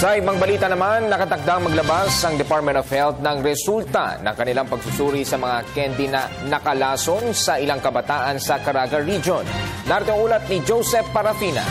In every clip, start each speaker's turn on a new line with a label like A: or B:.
A: Sa ibang balita naman, nakatakdang maglabas ang Department of Health ng resulta ng kanilang pagsusuri sa mga candy na nakalason sa ilang kabataan sa Caraga Region. Narito ang ulat ni Joseph Parafina.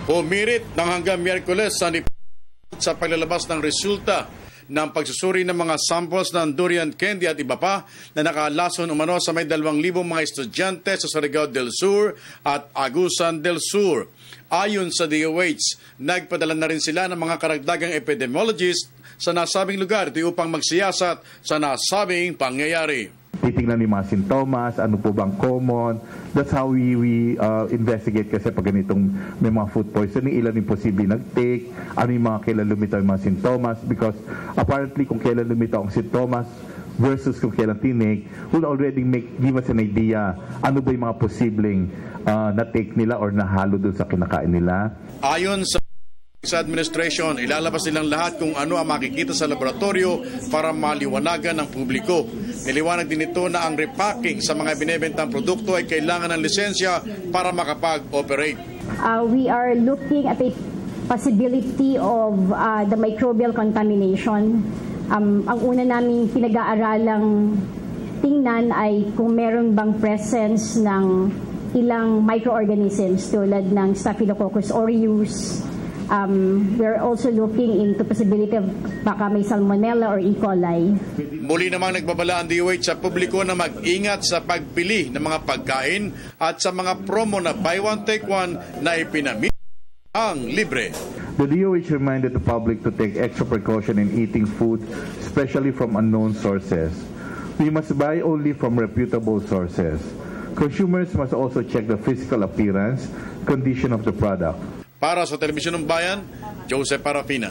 B: Pumirit ng hanggang Miyerkules sa paglalabas ng resulta ng pagsusuri ng mga samples ng durian candy at iba pa na nakalason umano sa may 2,000 mga estudyante sa Surigao del Sur at Agusan del Sur. Ayon sa DOH, nagpadala na rin sila ng mga karagdagang epidemiologist sa nasabing lugar upang magsiyasat sa nasabing pangyayari.
C: Titingnan yung mga sintomas, ano po bang common. That's how we investigate kasi pag ganitong may mga food poisoning, ilan yung posible nag-take, ano yung mga kailan lumitaw yung mga sintomas. Because apparently kung kailan lumitaw ang sintomas versus kung kailan tinig, will already give us an idea ano ba yung mga posibleng na-take nila or nahalo doon sa kinakain nila.
B: Ayon sa administration, ilalabas nilang lahat kung ano ang makikita sa laboratorio para maliwanagan ng publiko. Niliwanag din ito na ang repacking sa mga binebentang produkto ay kailangan ng lisensya para makapag-operate.
D: We are looking at a possibility of the microbial contamination. Ang una naming pinag-aaralang tingnan ay kung meron bang presence ng ilang microorganisms tulad ng Staphylococcus aureus. We're also looking into possibility of baka may salmonella or E. coli.
B: Muli namang nagbabala ang DOH sa publiko na mag-ingat sa pagpili ng mga pagkain at sa mga promo na buy one take one na ipinamit ang libre.
C: The DOH reminded the public to take extra precaution in eating food, especially from unknown sources. We must buy only from reputable sources. Consumers must also check the physical appearance, condition of the product.
B: Para sa Telebisyon ng Bayan, Joseph Parafina.